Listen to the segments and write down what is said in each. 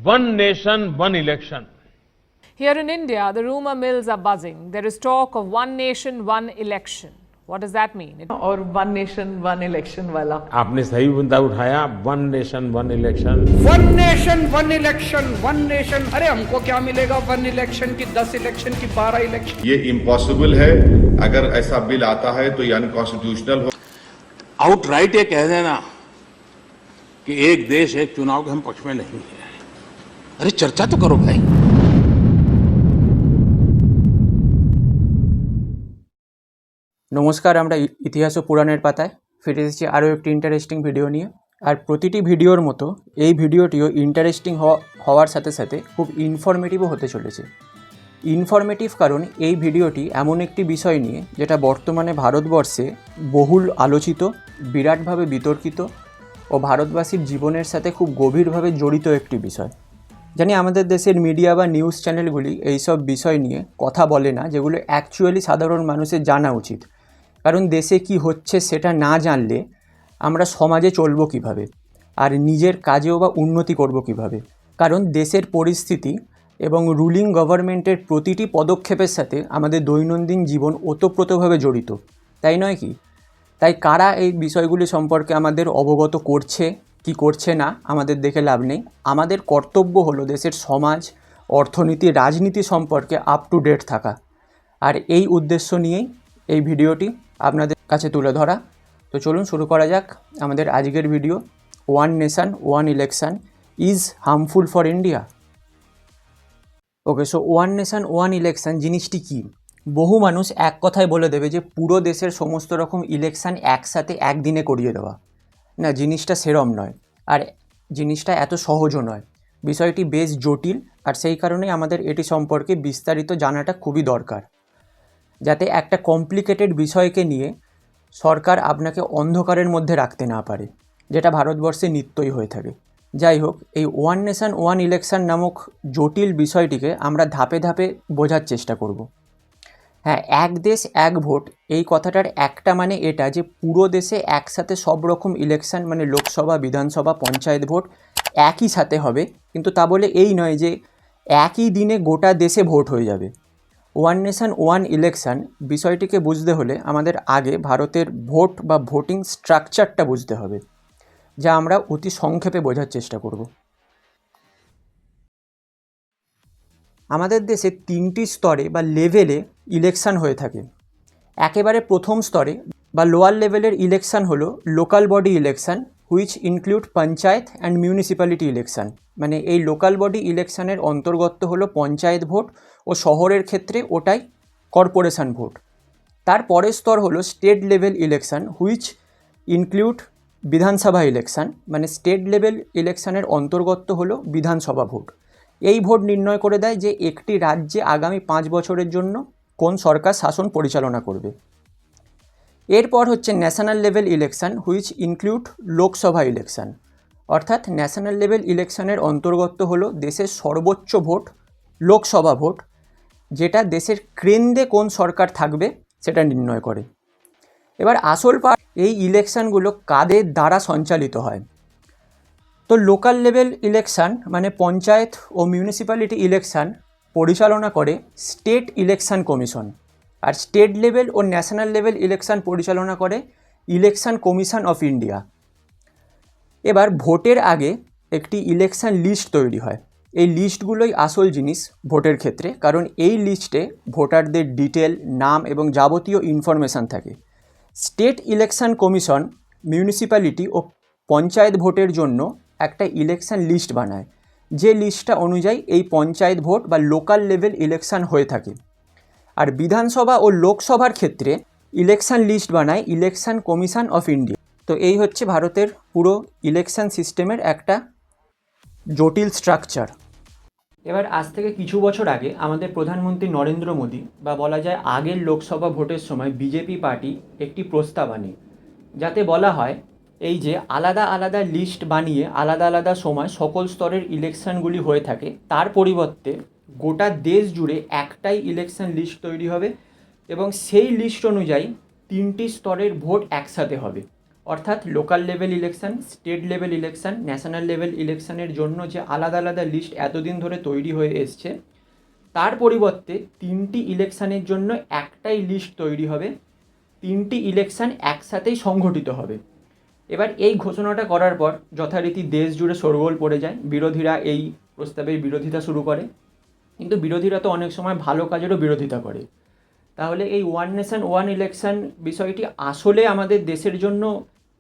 One nation one election. Here in India, the rumor mills are buzzing. There is talk of one nation, one election. What does that mean? और one nation one election वाला आपने सही मुद्दा उठाया. One nation one election. One nation one election. One nation, अरे हमको क्या मिलेगा वन इलेक्शन की, 10 इलेक्शन की, 12 इलेक्शन. ये इम्पॉसिबल है. अगर ऐसा बिल आता है तो ये अनकॉन्स्टिट्यूशनल हो. आउटराइट ये कह देना कि एक देश एक चुनाव के हम पक्ष में नहीं है. अरे चर्चा तो करो भाई. নমস্কার, আমরা ইতিহাস ও পুরাণের পাতায় ফিরে এসেছি আরও একটি ইন্টারেস্টিং ভিডিও নিয়ে। আর প্রতিটি ভিডিওর মতো এই ভিডিওটিও ইন্টারেস্টিং হওয়ার সাথে সাথে খুব ইনফরমেটিভও হতে চলেছে। ইনফরমেটিভ কারণ এই ভিডিওটি এমন একটি বিষয় নিয়ে যেটা বর্তমানে ভারতবর্ষে বহুল আলোচিত, বিরাটভাবে বিতর্কিত ও ভারতবাসীর জীবনের সাথে খুব গভীরভাবে জড়িত একটি বিষয়। জানি আমাদের দেশের মিডিয়া বা নিউজ চ্যানেলগুলি এইসব বিষয় নিয়ে কথা বলে না, যেগুলো অ্যাকচুয়ালি সাধারণ মানুষের জানা উচিত। কারণ দেশে কি হচ্ছে সেটা না জানলে আমরা সমাজে চলবো কিভাবে, আর নিজের কাজেও বা উন্নতি করব কিভাবে। কারণ দেশের পরিস্থিতি এবং রুলিং গভর্নমেন্টের প্রতিটি পদক্ষেপের সাথে আমাদের দৈনন্দিন জীবন ওতপ্রোতভাবে জড়িত, তাই নয় কি? তাই কারা এই বিষয়গুলি সম্পর্কে আমাদের অবগত করছে কি করছে না আমাদের দেখে লাভ নেই। আমাদের কর্তব্য হলো দেশের সমাজ, অর্থনীতি, রাজনীতি সম্পর্কে আপ টু ডেট থাকা। আর এই উদ্দেশ্য নিয়েই এই ভিডিওটি আপনাদের কাছে তুলে ধরা। তো চলুন শুরু করা যাক আমাদের আজকের video. One nation one election is harmful for India. Okay, so one nation one election জিনিসটি কী? বহু মানুষ এক কথায় বলে দেবে যে পুরো দেশের সমস্ত রকম ইলেকশন একসাথে একদিনে করিয়ে দেওয়া। না, জিনিসটা সেরম নয়, আর জিনিসটা এত সহজও নয়। বিষয়টি বেশ জটিল, আর সেই কারণেই আমাদের এটি সম্পর্কে বিস্তারিত জানাটা খুবই দরকার, যাতে একটা কমপ্লিকেটেড বিষয়কে নিয়ে সরকার আপনাকে অন্ধকারের মধ্যে রাখতে না পারে, যেটা ভারতবর্ষে নিত্যই হয়ে থাকে। যাই হোক, এই ওয়ান নেশন ওয়ান ইলেকশন নামক জটিল বিষয়টিকে আমরা ধাপে ধাপে বোঝার চেষ্টা করব। হ্যাঁ, এক দেশ এক ভোট, এই কথাটার একটা মানে এটা যে পুরো দেশে একসাথে সব রকম ইলেকশন, মানে লোকসভা, বিধানসভা, পঞ্চায়েত ভোট একই সাথে হবে, কিন্তু তা বলে এই নয় যে একই দিনে গোটা দেশে ভোট হয়ে যাবে। ওয়ান নেশন ওয়ান ইলেকশন বিষয়টিকে বুঝতে হলে আমাদের আগে ভারতের ভোট বা ভোটিং স্ট্রাকচারটা বুঝতে হবে, যা আমরা অতি সংক্ষেপে বোঝার চেষ্টা করব। আমাদের দেশে তিনটি স্তরে বা লেভেলে ইলেকশন হয়ে থাকে। একেবারে প্রথম স্তরে বা লোয়ার লেভেলের ইলেকশন হলো local body election, which include panchayat and municipality election. মানে এই লোকাল বডি ইলেকশনের অন্তর্গত হলো পঞ্চায়েত ভোট, ও শহরের ক্ষেত্রে ওটাই কর্পোরেশন ভোট। তার পরের স্তর হলো state level election, which include বিধানসভা ইলেকশন। মানে স্টেট লেভেল ইলেকশনের অন্তর্গত হলো বিধানসভা ভোট। এই ভোট নির্ণয় করে দেয় যে একটি রাজ্যে আগামী 5 বছরের জন্য কোন সরকার শাসন পরিচালনা করবে। এরপর হচ্ছে national level election, which include Lok Sabha election. অর্থাৎ ন্যাশনাল লেভেল ইলেকশনের অন্তর্গত হলো দেশের সর্বোচ্চ ভোট, লোকসভা ভোট, যেটা দেশের কেন্দ্রে কোন সরকার থাকবে সেটা নির্ণয় করে। এবার আসল পার্ট, এই ইলেকশনগুলো কাদের দ্বারা সঞ্চালিত হয়। তো লোকাল লেভেল ইলেকশন মানে পঞ্চায়েত ও মিউনিসিপ্যালিটি ইলেকশন পরিচালনা করে স্টেট ইলেকশন কমিশন, আর স্টেট লেভেল ও ন্যাশনাল লেভেল ইলেকশন পরিচালনা করে ইলেকশন কমিশন অফ ইন্ডিয়া। এবার ভোটের আগে একটি ইলেকশন লিস্ট তৈরি হয়। এই লিস্টগুলোই আসল জিনিস ভোটের ক্ষেত্রে, কারণ এই লিস্টে ভোটারদের ডিটেল, নাম এবং যাবতীয় ইনফরমেশান থাকে। স্টেট ইলেকশন কমিশন মিউনিসিপ্যালিটি ও পঞ্চায়েত ভোটের জন্য একটা ইলেকশন লিস্ট বানায়, যে লিস্টটা অনুযায়ী এই পঞ্চায়েত ভোট বা লোকাল লেভেল ইলেকশন হয়ে থাকে। আর বিধানসভা ও লোকসভার ক্ষেত্রে ইলেকশন লিস্ট বানায় ইলেকশন কমিশন অফ ইন্ডিয়া। তো এই হচ্ছে ভারতের পুরো ইলেকশন সিস্টেমের একটা জটিল স্ট্রাকচার। এবার আজ থেকে কিছু বছর আগে আমাদের প্রধানমন্ত্রী নরেন্দ্র মোদী, বা বলা যায় আগের লোকসভা ভোটের সময় বিজেপি পার্টি একটি প্রস্তাব আনে, যাতে বলা হয় এই যে আলাদা আলাদা লিস্ট বানিয়ে আলাদা আলাদা সময় সকল স্তরের ইলেকশনগুলি হয়ে থাকে, তার পরিবর্তে গোটা দেশ জুড়ে একটাই ইলেকশন লিস্ট তৈরি হবে এবং সেই লিস্ট অনুযায়ী 3টি স্তরের ভোট একসাথে হবে। অর্থাৎ local level election, state level election, national level ইলেকশনের জন্য যে আলাদা আলাদা লিস্ট এতদিন ধরে তৈরি হয়ে এসছে, তার পরিবর্তে 3টি ইলেকশানের জন্য একটাই লিস্ট তৈরি হবে, 3টি ইলেকশান একসাথেই সংগঠিত হবে। এবার এই ঘোষণাটা করার পর যথারীতি দেশ জুড়ে শোরগোল পড়ে যায়, বিরোধীরা এই প্রস্তাবের বিরোধিতা শুরু করে। কিন্তু বিরোধীরা তো অনেক সময় ভালো কাজেরও বিরোধিতা করে। তাহলে এই ওয়ান নেশন ওয়ান ইলেকশন বিষয়টি আসলে আমাদের দেশের জন্য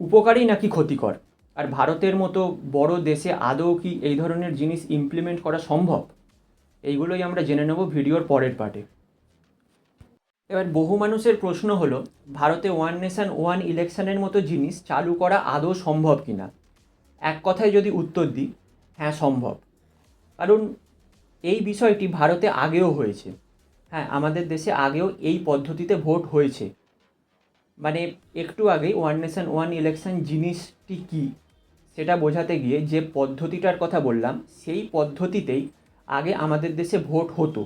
উপকারী নাকি ক্ষতিকর? আর ভারতের মতো বড় দেশে আদৌ কি এই ধরনের জিনিস ইমপ্লিমেন্ট করা সম্ভব? এইগুলোই আমরা জেনে নেব ভিডিওর পরের পার্টে। এবার বহু মানুষের প্রশ্ন হলো, ভারতে ওয়ান নেশন ওয়ান ইলেকশনের মতো জিনিস চালু করা আদৌ সম্ভব কি না? এক কথায় যদি উত্তর দিই, হ্যাঁ সম্ভব। কারণ এই বিষয়টি ভারতে আগেও হয়েছে। হ্যাঁ, আমাদের দেশে আগেও এই পদ্ধতিতে ভোট হয়েছে। মানে একটু আগেই ওয়ান নেশন ওয়ান ইলেকশন জিনিসটি কী সেটা বোঝাতে গিয়ে যে পদ্ধতিটার কথা বললাম, সেই পদ্ধতিতেই আগে আমাদের দেশে ভোট হতো।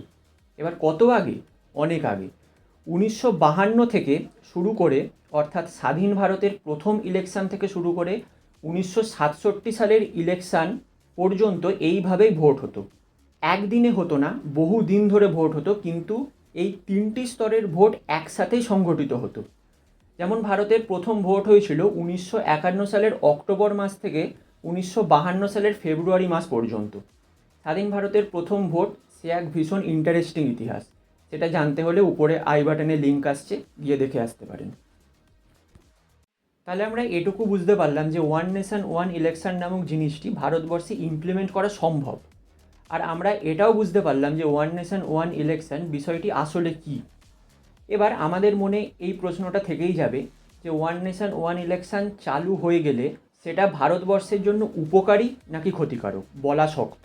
এবার কত আগে? অনেক আগে। 1952 থেকে শুরু করে, অর্থাৎ স্বাধীন ভারতের প্রথম ইলেকশন থেকে শুরু করে 1967 সালের ইলেকশন পর্যন্ত এইভাবেই ভোট হতো। একদিনে হতো না, বহু দিন ধরে ভোট হতো, কিন্তু এই 3টি স্তরের ভোট একসাথেই সংগঠিত হতো। যেমন ভারতের প্রথম ভোট হয়েছিল 1951 সালের অক্টোবর মাস থেকে 1952 সালের ফেব্রুয়ারি মাস পর্যন্ত। স্বাধীন ভারতের প্রথম ভোট, সে এক ভীষণ ইন্টারেস্টিং ইতিহাস। সেটা জানতে হলে উপরে আই বাটনে লিঙ্ক আসছে, গিয়ে দেখে আসতে পারেন। তাহলে আমরা এটুকু বুঝতে পারলাম যে ওয়ান নেশন ওয়ান ইলেকশন নামক জিনিসটি ভারতবর্ষে ইমপ্লিমেন্ট করা সম্ভব। আর আমরা এটাও বুঝতে পারলাম যে ওয়ান নেশন ওয়ান ইলেকশন বিষয়টি আসলে কী। এবার আমাদের মনে এই প্রশ্নটা থেকেই যাবে যে ওয়ান নেশন ওয়ান ইলেকশন চালু হয়ে গেলে সেটা ভারতবর্ষের জন্য উপকারী নাকি ক্ষতিকারক বলা শক্ত,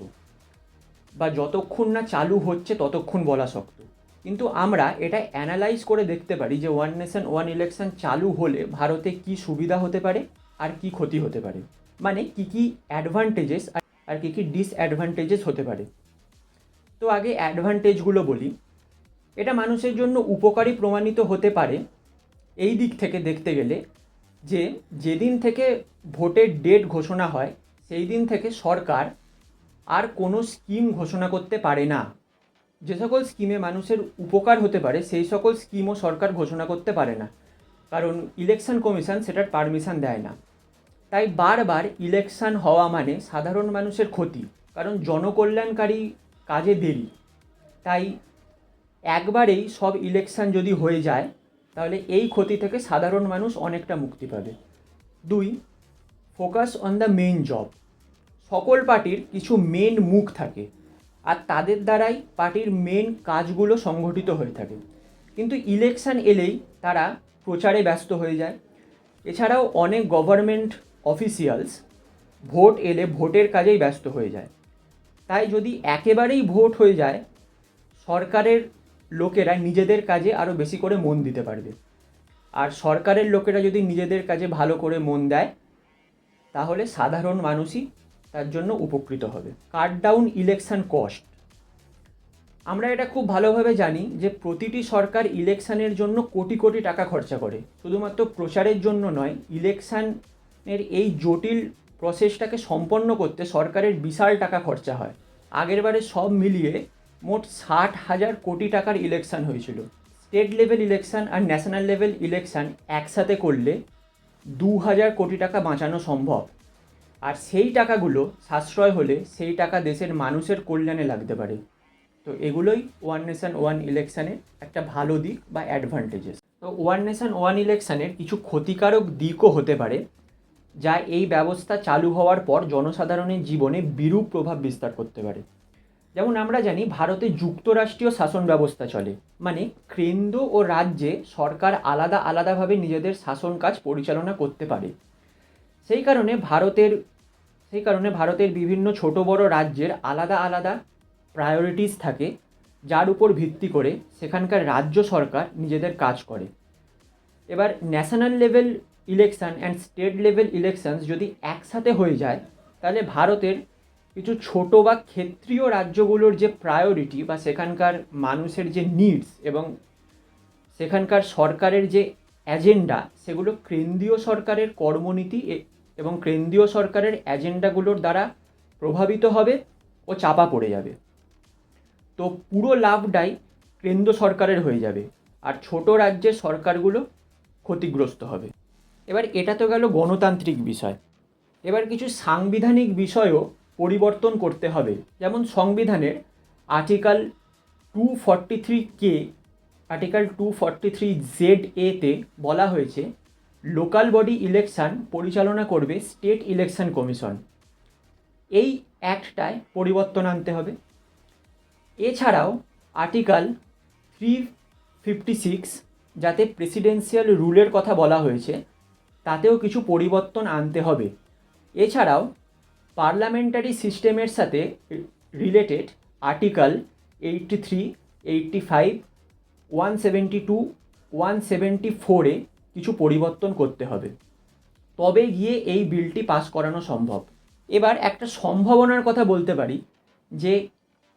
বা যতক্ষণ না চালু হচ্ছে ততক্ষণ বলা শক্ত। কিন্তু আমরা এটা অ্যানালাইজ করে দেখতে পারি যে ওয়ান নেশন ওয়ান ইলেকশন চালু হলে ভারতে কি সুবিধা হতে পারে আর কি ক্ষতি হতে পারে, মানে কি কি অ্যাডভান্টেজেস আর কি কি ডিসঅ্যাডভান্টেজেস হতে পারে। তো আগে অ্যাডভান্টেজগুলো বলি। এটা মানুষের জন্য উপকারী প্রমাণিত হতে পারে এই দিক থেকে দেখতে গেলে যে যেদিন থেকে ভোটের ডেট ঘোষণা হয় সেই দিন থেকে সরকার আর কোনো স্কিম ঘোষণা করতে পারে না। যে সকল স্কিমে মানুষের উপকার হতে পারে সেই সকল স্কিমও সরকার ঘোষণা করতে পারে না, কারণ ইলেকশন কমিশন সেটার পারমিশন দেয় না। তাই বারবার ইলেকশন হওয়া মানে সাধারণ মানুষের ক্ষতি, কারণ জনকল্যাণকারী কাজে দেরি। তাই একবারেই সব ইলেকশন যদি হয়ে যায় তাহলে এই ক্ষতি থেকে সাধারণ মানুষ অনেকটা মুক্তি পাবে। 2, focus on the main job. সকল পার্টির কিছু মেন মুখ থাকে আর তাদের দ্বারাই পার্টির মেন কাজগুলো সংগঠিত হয়ে থাকে, কিন্তু ইলেকশন এলেই তারা প্রচারে ব্যস্ত হয়ে যায়। এছাড়াও অনেক গভর্নমেন্ট অফিসিয়ালস ভোট এলে ভোটের কাজেই ব্যস্ত হয়ে যায়। তাই যদি একেবারেই ভোট হয়ে যায়, সরকারের লোকেরা নিজেদের কাজে আরও বেশি করে মন দিতে পারবে। আর সরকারের লোকেরা যদি নিজেদের কাজে ভালো করে মন দেয় তাহলে সাধারণ মানুষই তার জন্য উপকৃত হবে। Cut down election cost. আমরা এটা খুব ভালোভাবে জানি যে প্রতিটি সরকার ইলেকশনের জন্য কোটি কোটি টাকা খরচা করে। শুধুমাত্র প্রচারের জন্য নয়, ইলেকশনের এই জটিল প্রসেসটাকে সম্পন্ন করতে সরকারের বিশাল টাকা খরচা হয়। আগেরবারে সব মিলিয়ে মোট 60,000 কোটি টাকার ইলেকশন হয়েছিল। স্টেট লেভেল ইলেকশন আর ন্যাশনাল লেভেল ইলেকশন একসাথে করলে 2,000 কোটি টাকা বাঁচানো সম্ভব। আর সেই টাকাগুলো সাশ্রয় হলে সেই টাকা দেশের মানুষের কল্যাণে লাগতে পারে। তো এগুলোই ওয়ান নেশন ওয়ান ইলেকশানের একটা ভালো দিক বা অ্যাডভান্টেজেস। তো ওয়ান নেশন ওয়ান ইলেকশানের কিছু ক্ষতিকারক দিকও হতে পারে, যা এই ব্যবস্থা চালু হওয়ার পর জনসাধারণের জীবনে বিরূপ প্রভাব বিস্তার করতে পারে। যেমন আমরা জানি ভারতে যুক্তরাষ্ট্রীয় শাসন ব্যবস্থা চলে, মানে কেন্দ্র ও রাজ্যে সরকার আলাদা আলাদাভাবে নিজেদের শাসন কাজ পরিচালনা করতে পারে। সেই কারণে ভারতের বিভিন্ন ছোট বড় রাজ্যের আলাদা আলাদা প্রায়োরিটিস থাকে, যার উপর ভিত্তি করে সেখানকার রাজ্য সরকার নিজেদের কাজ করে। এবার national level election and state level elections যদি একসাথে হয়ে যায় তাহলে ভারতের কিছু ছোট বা ক্ষেত্রীয় রাজ্যগুলোর যে প্রায়োরিটি বা সেখানকার মানুষের যে নিডস এবং সেখানকার সরকারের যে অ্যাজেন্ডা সেগুলো কেন্দ্রীয় সরকারের কর্মনীতি এবং কেন্দ্রীয় সরকারের এজেন্ডাগুলোর দ্বারা প্রভাবিত হবে ও চাপা পড়ে যাবে। তো পুরো লাভটাই কেন্দ্র সরকারের হয়ে যাবে আর ছোট রাজ্যের সরকারগুলো ক্ষতিগ্রস্ত হবে। এবার এটা তো গেল গণতান্ত্রিক বিষয়। এবার কিছু সাংবিধানিক বিষয়ও পরিবর্তন করতে হবে। যেমন সংবিধানের আর্টিকেল 243K আর্টিকেল 243ZA তে বলা হয়েছে লোকাল বডি ইলেকশন পরিচালনা করবে স্টেট ইলেকশন কমিশন। এই অ্যাক্টটায় পরিবর্তন আনতে হবে। এছাড়াও আর্টিকেল 356 যাতে প্রেসিডেন্সিয়াল রুলের কথা বলা হয়েছে তাতেও কিছু পরিবর্তন আনতে হবে। এছাড়াও পার্লামেন্টারি সিস্টেমের সাথে রিলেটেড আর্টিকেল 83, 85, 172, 174-এ কিছু পরিবর্তন করতে হবে, তবে গিয়ে এই বিলটি পাস করানো সম্ভব। এবার একটা সম্ভাবনার কথা বলতে পারি যে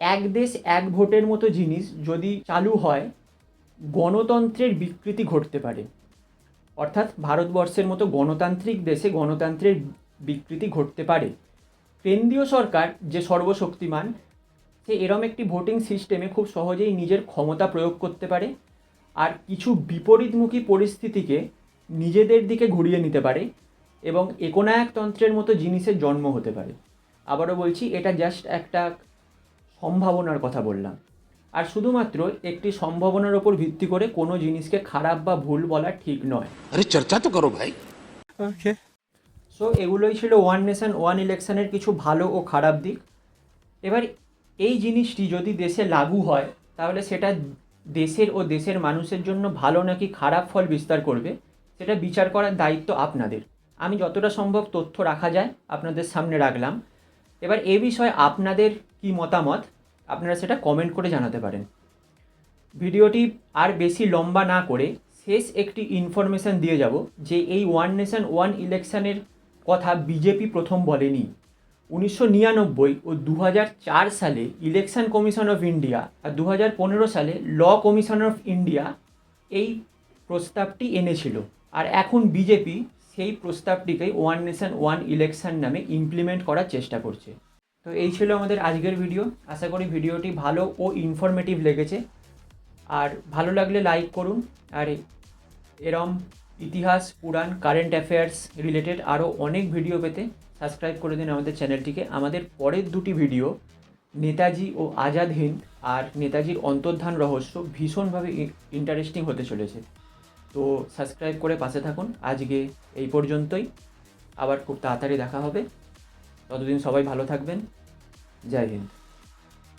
এক দেশ এক ভোটের মতো জিনিস যদি চালু হয় গণতন্ত্রের বিকৃতি ঘটতে পারে। অর্থাৎ ভারতবর্ষের মতো গণতান্ত্রিক দেশে গণতন্ত্রের বিকৃতি ঘটতে পারে। কেন্দ্রীয় সরকার যে সর্বশক্তিমান সে এরম একটি ভোটিং সিস্টেমে খুব সহজেই নিজের ক্ষমতা প্রয়োগ করতে পারে আর কিছু বিপরীতমুখী পরিস্থিতিকে নিজেদের দিকে ঘুরিয়ে নিতে পারে এবং একনায়কতন্ত্রের মতো জিনিসের জন্ম হতে পারে। আবারও বলছি, এটা জাস্ট একটা সম্ভাবনার কথা বললাম। আর শুধুমাত্র একটি সম্ভাবনার ওপর ভিত্তি করে কোনো জিনিসকে খারাপ বা ভুল বলা ঠিক নয়। अरे चर्चा तो करो भाई। সো এগুলোই ছিল ওয়ান নেশন ওয়ান ইলেকশনের কিছু ভালো ও খারাপ দিক। এবার এই জিনিসটি যদি দেশে লাগু হয় তাহলে সেটা দেশের ও দেশের মানুষের জন্য ভালো নাকি খারাপ ফল বিস্তার করবে সেটা বিচার করার দায়িত্ব আপনাদের। আমি যতটা সম্ভব তথ্য রাখা যায় আপনাদের সামনে রাখলাম। এবার এ বিষয়ে আপনাদের কি মতামত আপনারা সেটা কমেন্ট করে জানাতে পারেন। ভিডিওটি আর বেশি লম্বা না করে শেষ একটি ইনফরমেশান দিয়ে যাব যে এই ওয়ান নেশন ওয়ান ইলেকশনের কথা বিজেপি প্রথম বলেনি। 1999 ও 2004 সালে ইলেকশন কমিশন অফ ইন্ডিয়া আর 2015 সালে ল কমিশন অফ ইন্ডিয়া এই প্রস্তাবটি এনেছিল। আর এখন বিজেপি সেই প্রস্তাবটিকে ওয়ান নেশন ওয়ান ইলেকশন নামে ইমপ্লিমেন্ট করার চেষ্টা করছে। তো এই ছিল আমাদের আজকের ভিডিও। আশা করি ভিডিওটি ভালো ও ইনফরমেটিভ লেগেছে। আর ভালো লাগলে লাইক করুন। আর এরম ইতিহাস, পুরাণ, কারেন্ট অ্যাফেয়ার্স রিলেটেড আরও অনেক ভিডিও পেতে সাবস্ক্রাইব করে দিন আমাদের চ্যানেলটিকে। আমাদের পরের দুটি ভিডিও নেতাজি ও আজাদ হিন্দ আর নেতাজির অন্তর্ধান রহস্য ভীষণভাবে ইন্টারেস্টিং হতে চলেছে। তো সাবস্ক্রাইব করে পাশে থাকুন। আজকে এই পর্যন্তই, আবার খুব তাড়াতাড়ি দেখা হবে। ততদিন সবাই ভালো থাকবেন। জয় হিন্দ।